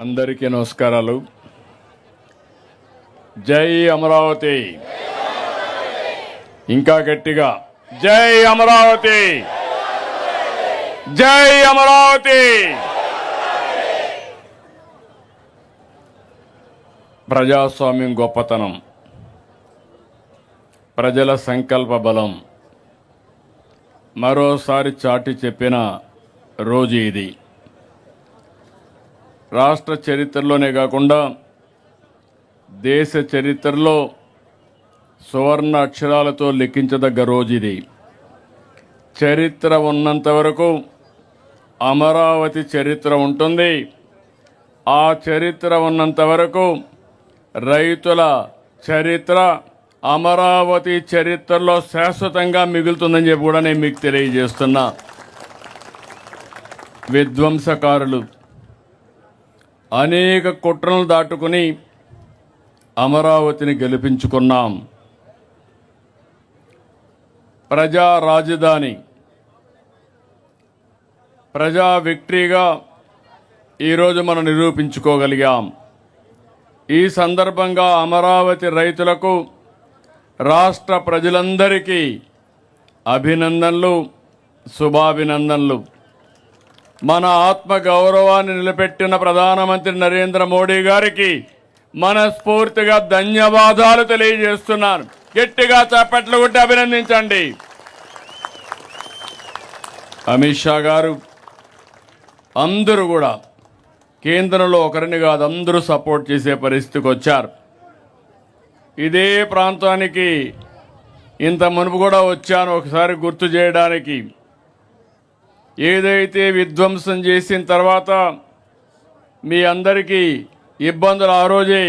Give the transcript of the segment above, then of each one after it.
అందరికీ నమస్కారాలు. జై అమరావతి. ఇంకా గట్టిగా జై అమరావతి, జై అమరావతి. ప్రజాస్వామ్యం గొప్పతనం, ప్రజల సంకల్ప బలం మరోసారి చాటి చెప్పిన రోజు ఇది. రాష్ట్ర చరిత్రలోనే కాకుండా దేశ చరిత్రలో సువర్ణ అక్షరాలతో లిఖించదగ్గ రోజు ఇది. చరిత్ర ఉన్నంత వరకు అమరావతి చరిత్ర ఉంటుంది. ఆ చరిత్ర ఉన్నంత వరకు రైతుల చరిత్ర అమరావతి చరిత్రలో శాశ్వతంగా మిగులుతుందని చెప్పి కూడా నేను మీకు తెలియజేస్తున్నా. విధ్వంసకారులు అనేక కుట్రలను దాటుకుని అమరావతిని గెలిపించుకున్నాం. ప్రజా రాజధాని, ప్రజా విక్టరీగా ఈరోజు మనం నిరూపించుకోగలిగాం. ఈ సందర్భంగా అమరావతి రైతులకు, రాష్ట్ర ప్రజలందరికీ అభినందనలు, శుభాభినందనలు. మన ఆత్మ గౌరవాన్ని నిలబెట్టిన ప్రధానమంత్రి నరేంద్ర మోడీ గారికి మనస్ఫూర్తిగా ధన్యవాదాలు తెలియజేస్తున్నాను. గట్టిగా చప్పట్లు కొట్టి అభినందించండి. అమిత్ షా గారు, అందరూ కూడా కేంద్రంలో ఒకరిని కాదు అందరూ సపోర్ట్ చేసే పరిస్థితికి వచ్చారు. ఇదే ప్రాంతానికి ఇంత మునుపు కూడా వచ్చాను ఒకసారి గుర్తు చేయడానికి. ఏదైతే విధ్వంసం చేసిన తర్వాత మీ అందరికీ ఇబ్బందులు ఆ రోజే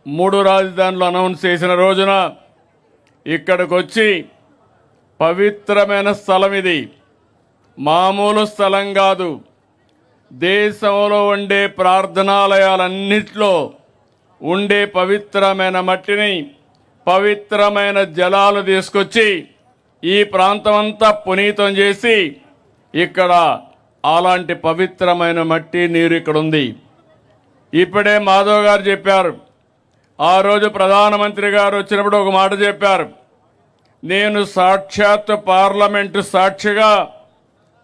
3 రాజధానులు అనౌన్స్ చేసిన రోజున ఇక్కడికి వచ్చి పవిత్రమైన స్థలం ఇది, మామూలు స్థలం కాదు. దేశంలో ఉండే ప్రార్థనాలయాలన్నింటిలో ఉండే పవిత్రమైన మట్టిని, పవిత్రమైన జలాలు తీసుకొచ్చి ఈ ప్రాంతం అంతా పునీతం చేసి ఇక్కడ అలాంటి పవిత్రమైన మట్టి నీరు ఇక్కడ ఉంది. ఇప్పుడే మాధవ్ గారు చెప్పారు, ఆ రోజు ప్రధానమంత్రి గారు వచ్చినప్పుడు ఒక మాట చెప్పారు, నేను సాక్షాత్ పార్లమెంటు సాక్షిగా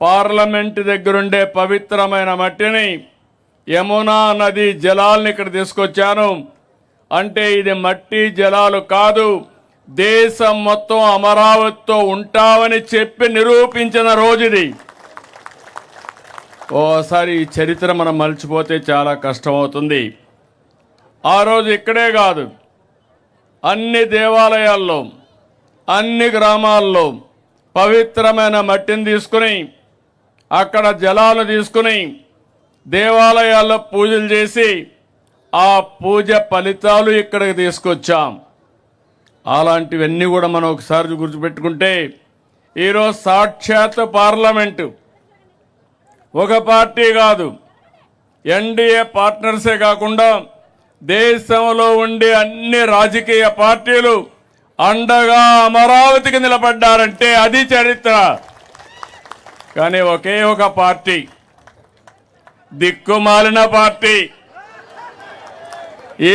పార్లమెంటు దగ్గరుండే పవిత్రమైన మట్టిని, యమునా నది జలాల్ని ఇక్కడ తీసుకొచ్చాను. అంటే ఇది మట్టి జలాలు కాదు, దేశం మొత్తం అమరావతితో ఉంటామని చెప్పి నిరూపించిన రోజుది. ఓసారి ఈ చరిత్ర మనం మర్చిపోతే చాలా కష్టమవుతుంది. ఆ రోజు ఇక్కడే కాదు, అన్ని దేవాలయాల్లో, అన్ని గ్రామాల్లో పవిత్రమైన మట్టిని తీసుకుని, అక్కడ జలాలు తీసుకుని దేవాలయాల్లో పూజలు చేసి ఆ పూజ ఫలితాలు ఇక్కడికి తీసుకొచ్చాం. అలాంటివన్నీ కూడా మనం ఒకసారి గుర్తుపెట్టుకుంటే ఈరోజు సాక్షాత్ పార్లమెంటు ఒక పార్టీ కాదు, ఎన్డీఏ పార్ట్నర్సే కాకుండా దేశంలో ఉండే అన్ని రాజకీయ పార్టీలు అండగా అమరావతికి నిలబడ్డారంటే అది చరిత్ర. కానీ ఒకే ఒక పార్టీ, దిక్కుమాలిన పార్టీ,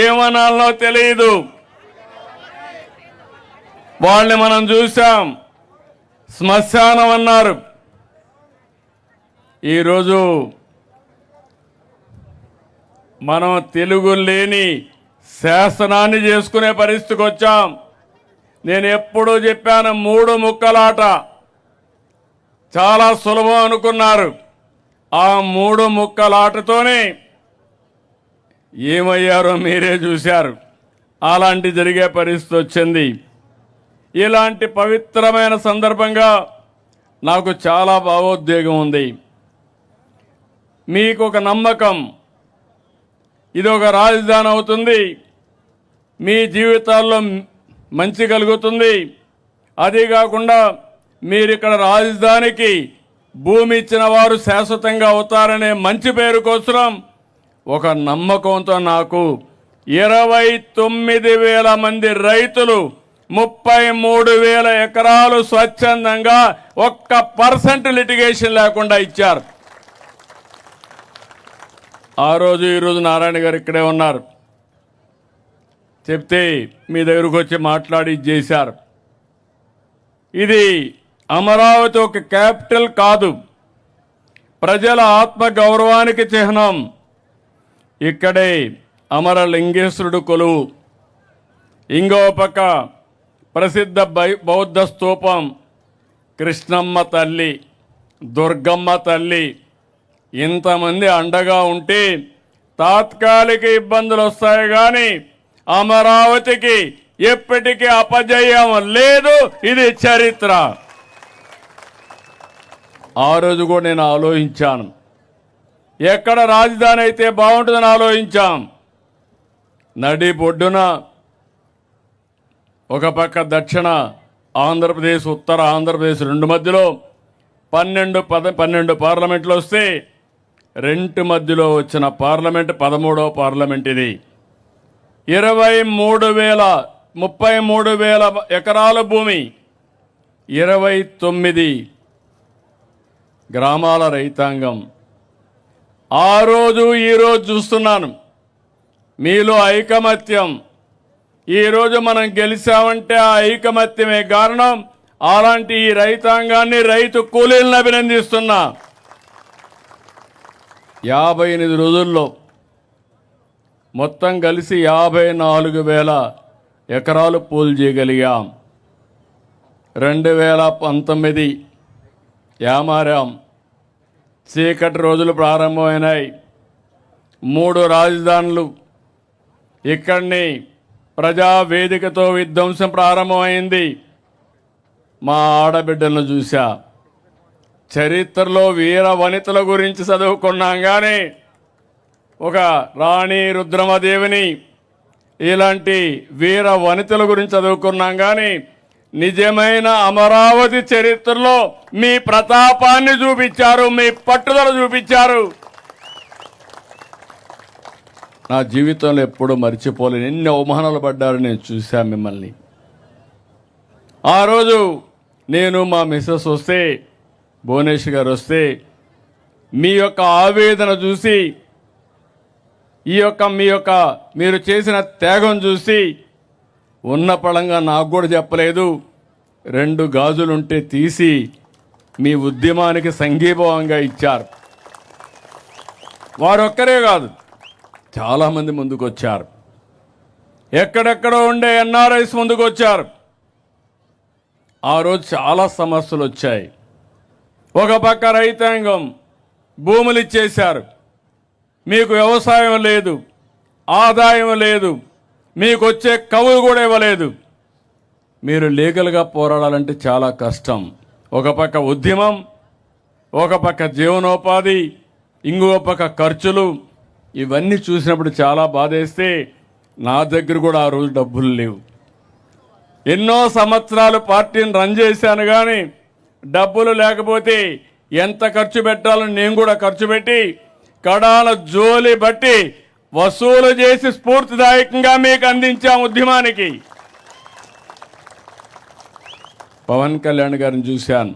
ఏమనాలో తెలియదు, వాళ్ళని మనం చూసాం. శ్మశానం అన్నారు. ఈరోజు మనం తెలుగు లేని శాసనాన్ని చేసుకునే పరిస్థితికి వచ్చాం. నేను ఎప్పుడూ చెప్పాను, 3 ముక్కలాట చాలా సులభం అనుకున్నారు. ఆ 3 ముక్కలాటతోనే ఏమయ్యారో మీరే చూశారు. అలాంటి జరిగే పరిస్థితి వచ్చింది. ఇలాంటి పవిత్రమైన సందర్భంగా నాకు చాలా భావోద్వేగం ఉంది. మీకు ఒక నమ్మకం, ఇది ఒక రాజధాని అవుతుంది, మీ జీవితాల్లో మంచి కలుగుతుంది. అదే కాకుండా మీరు ఇక్కడ రాజధానికి భూమి ఇచ్చిన వారు శాశ్వతంగా అవుతారనే మంచి పేరు కోసం ఒక నమ్మకంతో నాకు 29,000 మంది రైతులు 33,000 ఎకరాలు స్వచ్ఛందంగా 1% లిటిగేషన్ లేకుండా ఇచ్చారు. ఆ రోజు ఈరోజు నారాయణ గారు ఇక్కడే ఉన్నారు. చెప్తే మీ దగ్గరకు వచ్చి మాట్లాడి ఇది చేశారు. ఇది అమరావతి ఒక క్యాపిటల్ కాదు, ప్రజల ఆత్మ గౌరవానికి చిహ్నం. ఇక్కడే అమరలింగేశ్వరుడు కొలువు, ఇంకో పక్క ప్రసిద్ధ బౌద్ధ స్తూపం, కృష్ణమ్మ తల్లి, దుర్గమ్మ తల్లి. ఇంతమంది అండగా ఉంటే తాత్కాలిక ఇబ్బందులు వస్తాయి కానీ అమరావతికి ఎప్పటికీ అపజయం లేదు. ఇది చరిత్ర. ఆ రోజు కూడా నేను ఆలోచించాను, ఎక్కడ రాజధాని అయితే బాగుంటుందని ఆలోచించాం. నడి బొడ్డున ఒక పక్క దక్షిణ ఆంధ్రప్రదేశ్, ఉత్తర ఆంధ్రప్రదేశ్ రెండు మధ్యలో 12 పార్లమెంట్లు వస్తే రెండు మధ్యలో వచ్చిన పార్లమెంట్ 13వ పార్లమెంట్ ఇది. 33,000 ఎకరాల భూమి, 29 గ్రామాల రైతాంగం. ఆ రోజు ఈరోజు చూస్తున్నాను మీలో ఐకమత్యం. ఈరోజు మనం గెలిచామంటే ఆ ఐకమత్యమే కారణం. అలాంటి ఈ రైతాంగాన్ని, రైతు కూలీలను అభినందిస్తున్నా. 58 రోజుల్లో మొత్తం కలిసి 54,000 ఎకరాలు పూలు చేయగలిగాం. 2019 యామారాం, చీకటి రోజులు ప్రారంభమైనాయి. 3 రాజధానులు, ఇక్కడిని ప్రజావేదికతో విధ్వంసం ప్రారంభమైంది. మా ఆడబిడ్డలను చూసా. చరిత్రలో వీర వనితల గురించి చదువుకున్నాం కానీ ఒక రాణి రుద్రమదేవిని ఇలాంటి వీర వనితల గురించి చదువుకున్నాం కానీ నిజమైన అమరావతి చరిత్రలో మీ ప్రతాపాన్ని చూపించారు, మీ పట్టుదల చూపించారు. నా జీవితంలో ఎప్పుడూ మర్చిపోలేను. ఎన్ని అవమానాలు పడ్డారు నేను చూశాను మిమ్మల్ని. ఆ రోజు నేను మా మిస్సెస్ వస్తే, భువనేశ్వర్ గారు వస్తే, మీ యొక్క ఆవేదన చూసి, మీరు చేసిన త్యాగం చూసి ఉన్న పళంగా నాకు కూడా చెప్పలేదు. 2 గాజులుంటే తీసి మీ ఉద్యమానికి సంఘీభావంగా ఇచ్చారు. వారొక్కరే కాదు, చాలామంది ముందుకు వచ్చారు. ఎక్కడెక్కడో ఉండే ఎన్ఆర్ఐస్ ముందుకు వచ్చారు. ఆ రోజు చాలా సమస్యలు వచ్చాయి. ఒక పక్క రైతాంగం భూములు ఇచ్చేశారు, మీకు వ్యవసాయం లేదు, ఆదాయం లేదు, మీకు వచ్చే కవులు కూడా ఇవ్వలేదు. మీరు లీగల్గా పోరాడాలంటే చాలా కష్టం. ఒక పక్క ఉద్యమం, ఒక పక్క జీవనోపాధి, ఇంకో పక్క ఖర్చులు. ఇవన్నీ చూసినప్పుడు చాలా బాధేస్తే నా దగ్గర కూడా ఆ రోజు డబ్బులు లేవు. ఎన్నో సంవత్సరాలు పార్టీని రన్ చేశాను కానీ డబ్బులు లేకపోతే ఎంత ఖర్చు పెట్టాలని నేను కూడా ఖర్చు పెట్టి కడాల జోలి బట్టి వసూలు చేసి స్ఫూర్తిదాయకంగా మీకు అందించాం ఉద్యమానికి. పవన్ కళ్యాణ్ గారిని చూశాను,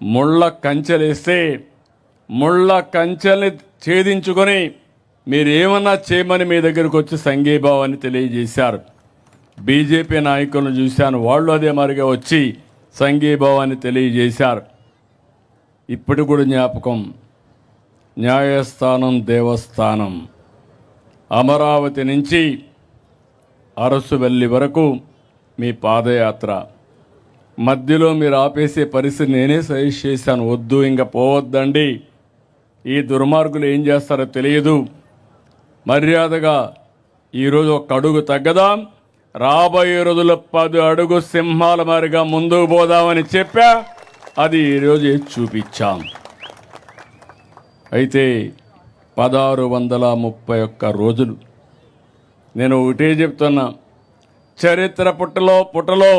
ముళ్ళ కంచెలేస్తే ముళ్ళ కంచెల్ని ఛేదించుకొని మీరేమన్నా చేయమని మీ దగ్గరకు వచ్చి సంఘీభావాన్ని తెలియజేశారు. బీజేపీ నాయకులను చూశాను, వాళ్ళు అదే మరిగా వచ్చి సంఘీభావాన్ని తెలియజేశారు. ఇప్పుడు కూడా జ్ఞాపకం, న్యాయస్థానం దేవస్థానం, అమరావతి నుంచి అరసువెల్లి వరకు మీ పాదయాత్ర మధ్యలో మీరు ఆపేసే పరిస్థితి నేనే సజెస్ట్ చేశాను. వద్దు, ఇంకా పోవద్దండి, ఈ దుర్మార్గులు ఏం చేస్తారో తెలియదు, మర్యాదగా ఈరోజు ఒక అడుగు తగ్గదాం, రాబోయే రోజుల్లో 10 అడుగు సింహాల మారిగా ముందుకు పోదామని చెప్పా. అది ఈరోజు చూపించాం. అయితే 1631 రోజులు నేను ఒకటే చెప్తున్నా, చరిత్ర పుటలో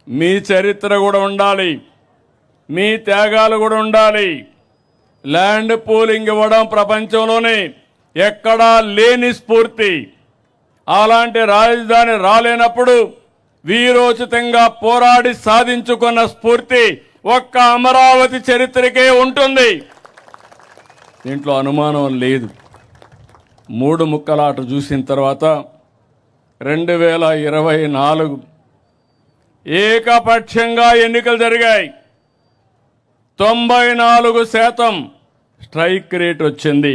మీ చరిత్ర కూడా ఉండాలి, మీ త్యాగాలు కూడా ఉండాలి. ల్యాండ్ పూలింగ్ ఇవ్వడం ప్రపంచంలోనే ఎక్కడా లేని స్ఫూర్తి. అలాంటి రాజధాని రాలేనప్పుడు వీరోచితంగా పోరాడి సాధించుకున్న స్ఫూర్తి ఒక్క అమరావతి చరిత్రకే ఉంటుంది. దీంట్లో అనుమానం లేదు. మూడు ముక్కలాట చూసిన తర్వాత 2024 ఏకపక్షంగా ఎన్నికలు జరిగాయి. 94% స్ట్రైక్ రేట్ వచ్చింది.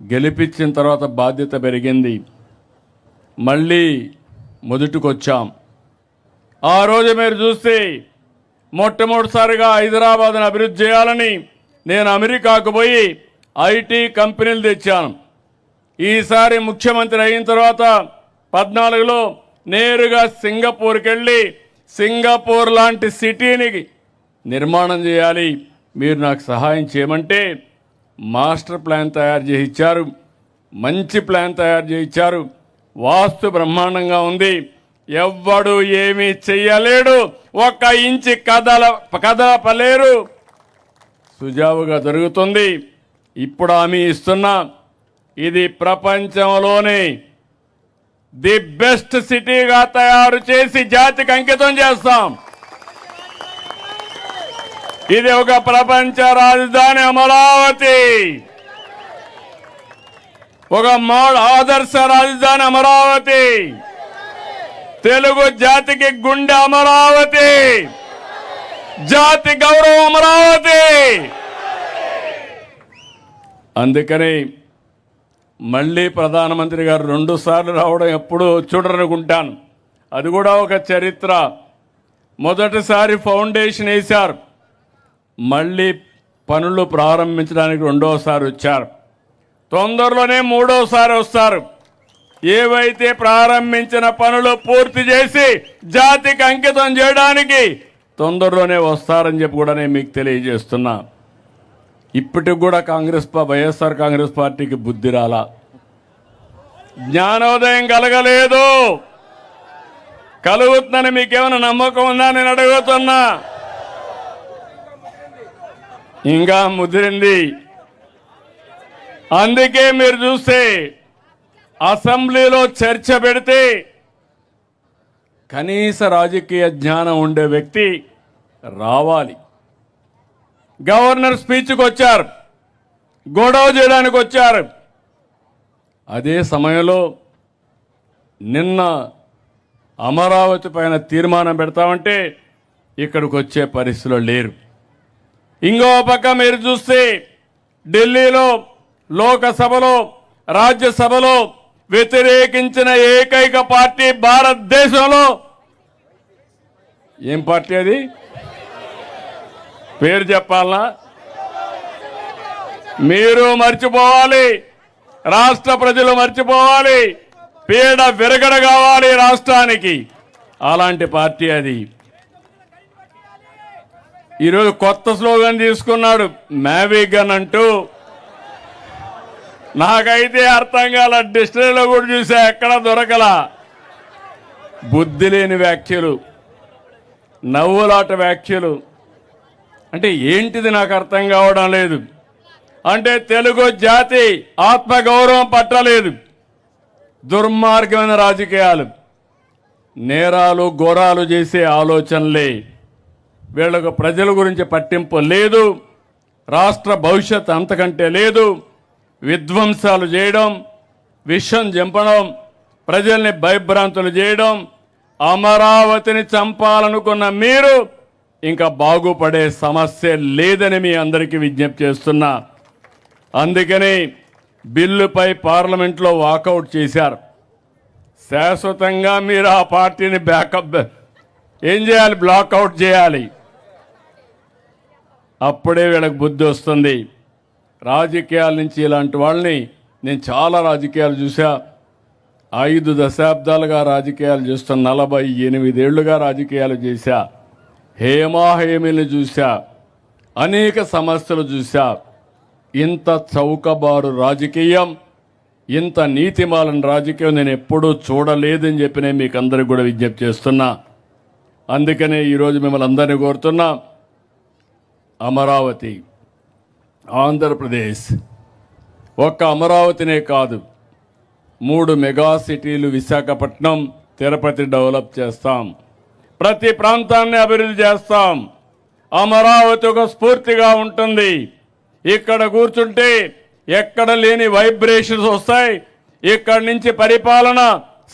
గెలిపించిన తర్వాత బాధ్యత పెరిగింది. మళ్ళీ మొదటికొచ్చాం. ఆ రోజు మీరు చూస్తే మొట్టమొదటిసారిగా హైదరాబాద్ను అభివృద్ధి చేయాలని నేను అమెరికాకు పోయి ఐటీ కంపెనీలు తెచ్చాను. ఈసారి ముఖ్యమంత్రి అయిన తర్వాత 14లో నేరుగా సింగపూర్కి వెళ్ళి సింగపూర్ లాంటి సిటీని నిర్మాణం చేయాలి, మీరు నాకు సహాయం చేయమంటే మాస్టర్ ప్లాన్ తయారు చేసి ఇచ్చారు. మంచి ప్లాన్ తయారు చేసి ఇచ్చారు. వాస్తు బ్రహ్మాండంగా ఉంది. ఎవ్వడు ఏమీ చెయ్యలేడు. 1 ఇంచి కదలపలేరు. సుజావుగా జరుగుతుంది. ఇప్పుడు హామీ ఇస్తున్నా, ఇది ప్రపంచంలోనే ది బెస్ట్ సిటీగా తయారు చేసి జాతికి అంకితం చేస్తాం. ఇది ఒక ప్రపంచ రాజధాని అమరావతి, ఒక ఆదర్శ రాజధాని అమరావతి, తెలుగు జాతికి గుండె అమరావతి, జాతి గౌరవం అమరావతి. అందుకని మళ్ళీ ప్రధానమంత్రి గారు 2 సార్లు రావడం ఎప్పుడూ చూడరనుకుంటాను. అది కూడా ఒక చరిత్ర. మొదటిసారి ఫౌండేషన్ వేశారు, మళ్ళీ పనులు ప్రారంభించడానికి 2వసారి వచ్చారు. తొందరలోనే 3వసారి వస్తారు. ఏవైతే ప్రారంభించిన పనులు పూర్తి చేసి జాతికి అంకితం చేయడానికి తొందరలోనే వస్తారని చెప్పి కూడా నేను మీకు తెలియజేస్తున్నా. ఇప్పటికి కూడా వైఎస్ఆర్ కాంగ్రెస్ పార్టీకి బుద్ధి రాలా, జ్ఞానోదయం కలగలేదు. కలుగుతుందని మీకేమైనా నమ్మకం ఉందా నేను అడుగుతున్నా? ఇంకా ముదిరింది. అందుకే మీరు చూస్తే అసెంబ్లీలో చర్చ పెడితే కనీస రాజకీయ జ్ఞానం ఉండే వ్యక్తి రావాలి. గవర్నర్ స్పీచ్కి వచ్చారు, గొడవ చేయడానికి వచ్చారు. అదే సమయంలో నిన్న అమరావతి పైన తీర్మానం పెడతామంటే ఇక్కడికి వచ్చే పరిస్థితిలో లేరు. ఇంకో పక్క మీరు చూస్తే ఢిల్లీలో లోకసభలో రాజ్యసభలో వ్యతిరేకించిన ఏకైక పార్టీ భారతదేశంలో ఏం పార్టీ అది? పేరు చెప్పాలనా? మీరు మర్చిపోవాలి, రాష్ట్ర ప్రజలు మర్చిపోవాలి. పీడ విరగడ కావాలి రాష్ట్రానికి. అలాంటి పార్టీ అది. ఈరోజు కొత్త స్లోగన్ తీసుకున్నాడు, మ్యావిగన్ అంటూ. నాకైతే అర్థం కాల. డిక్షనరీలో కూడా చూసా, ఎక్కడ దొరకలా. బుద్ధి లేని వ్యాఖ్యలు, నవ్వులాట వ్యాఖ్యలు. అంటే ఏంటిది నాకు అర్థం కావడం లేదు. అంటే తెలుగు జాతి ఆత్మగౌరవం పట్టలేదు. దుర్మార్గమైన రాజకీయాలు, నేరాలు ఘోరాలు చేసే ఆలోచనలే. వీళ్ళకు ప్రజల గురించి పట్టింపు లేదు, రాష్ట్ర భవిష్యత్ అంతకంటే లేదు. విధ్వంసాలు చేయడం, విషం చంపడం, ప్రజల్ని భయభ్రాంతులు చేయడం. అమరావతిని చంపాలనుకున్న మీరు ఇంకా బాగుపడే సమస్య లేదని మీ అందరికీ విజ్ఞప్తి చేస్తున్నా. అందుకని బిల్లుపై పార్లమెంట్లో వాకౌట్ చేశారు. శాశ్వతంగా మీరు ఆ పార్టీని బ్యాకప్ ఏం చేయాలి? బ్లాక్అవుట్ చేయాలి. అప్పుడే వీళ్ళకి బుద్ధి వస్తుంది. రాజకీయాల నుంచి ఇలాంటి వాళ్ళని నేను చాలా రాజకీయాలు చూసా. 5 దశాబ్దాలుగా రాజకీయాలు చేస్తున్న 48 ఏళ్లుగా రాజకీయాలు చేశా. హేమాహేమిని చూశా, అనేక సమస్యలు చూశా. ఇంత చౌకబారు రాజకీయం, ఇంత నీతిమాలిన రాజకీయం నేను ఎప్పుడూ చూడలేదని చెప్పి నేను మీకు అందరికి కూడా విజ్ఞప్తి చేస్తున్నా. అందుకనే ఈరోజు మిమ్మల్ని అందరినీ కోరుతున్నా, అమరావతి, ఆంధ్రప్రదేశ్, ఒక్క అమరావతినే కాదు, 3 మెగా సిటీలు విశాఖపట్నం, తిరుపతి డెవలప్ చేస్తాం. ప్రతి ప్రాంతాన్ని అభివృద్ధి చేస్తాం. అమరావతి ఒక స్ఫూర్తిగా ఉంటుంది. ఇక్కడ కూర్చుంటే ఎక్కడ లేని వైబ్రేషన్స్ వస్తాయి. ఇక్కడి నుంచి పరిపాలన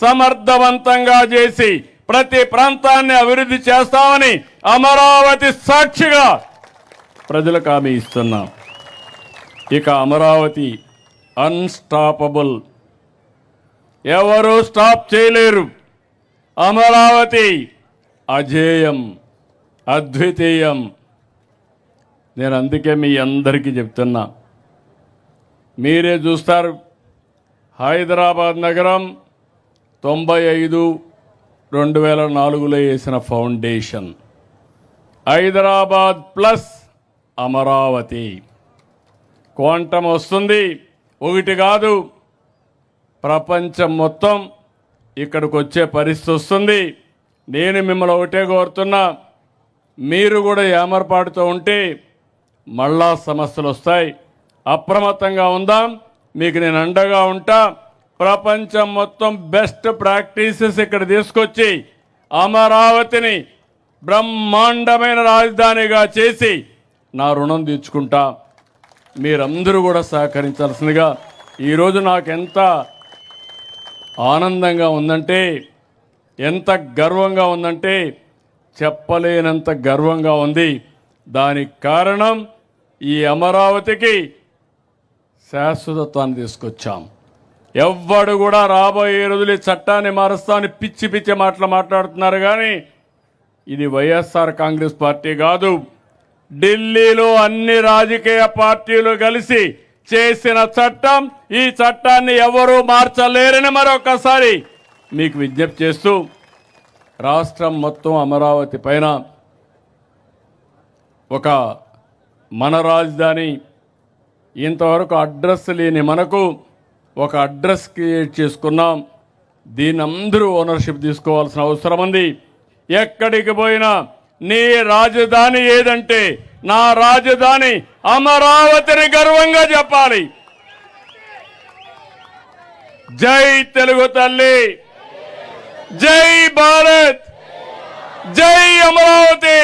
సమర్థవంతంగా చేసి ప్రతి ప్రాంతాన్ని అభివృద్ధి చేస్తామని అమరావతి సాక్షిగా ప్రజలకు హామీ ఇస్తున్నాం. ఇక అమరావతి అన్స్టాపబుల్, ఎవరు స్టాప్ చేయలేరు. అమరావతి అజేయం, అద్వితీయం. నేను అందుకే మీ అందరికీ చెప్తున్నా, మీరే చూస్తారు. హైదరాబాద్ నగరం 95/2004లో వేసిన foundation. Hyderabad plus Amaravati. Quantum వస్తుంది, ఒకటి కాదు, ప్రపంచం మొత్తం ఇక్కడికి వచ్చే పరిస్థితి వస్తుంది. నేను మిమ్మల్ని ఒకటే కోరుతున్నా, మీరు కూడా ఏమరపాటుతో ఉంటే మళ్ళా సమస్యలు వస్తాయి. అప్రమత్తంగా ఉందాం. మీకు నేను అండగా ఉంటా. ప్రపంచం మొత్తం బెస్ట్ ప్రాక్టీసెస్ ఇక్కడ తీసుకొచ్చి అమరావతిని బ్రహ్మాండమైన రాజధానిగా చేసి నా రుణం తీర్చుకుంటా. మీరందరూ కూడా సహకరించాల్సిందిగా. ఈరోజు నాకు ఎంత ఆనందంగా ఉందంటే, ఎంత గర్వంగా ఉందంటే చెప్పలేనంత గర్వంగా ఉంది. దానికి కారణం ఈ అమరావతికి శాశ్వతత్వాన్ని తీసుకొచ్చాం. ఎవ్వడు కూడా రాబోయే రోజులు ఈ చట్టాన్ని మారుస్తామని పిచ్చి పిచ్చి మాటలు మాట్లాడుతున్నారు. కానీ ఇది వైఎస్ఆర్ కాంగ్రెస్ పార్టీ కాదు, ఢిల్లీలో అన్ని రాజకీయ పార్టీలు కలిసి చేసిన చట్టం. ఈ చట్టాన్ని ఎవరూ మార్చలేరని మరొకసారి మీకు విజ్ఞప్తి చేస్తూ, రాష్ట్రం మొత్తం అమరావతి పైన ఒక మన రాజధాని, ఇంతవరకు అడ్రస్ లేని మనకు ఒక అడ్రస్ క్రియేట్ చేసుకున్నాం. దీని అందరూ ఓనర్షిప్ తీసుకోవాల్సిన అవసరం ఉంది. ఎక్కడికి పోయినా నీ రాజధాని ఏదంటే నా రాజధాని అమరావతిని గర్వంగా చెప్పాలి. జై తెలుగు తల్లి, జై భారత్, జై అమరావతి.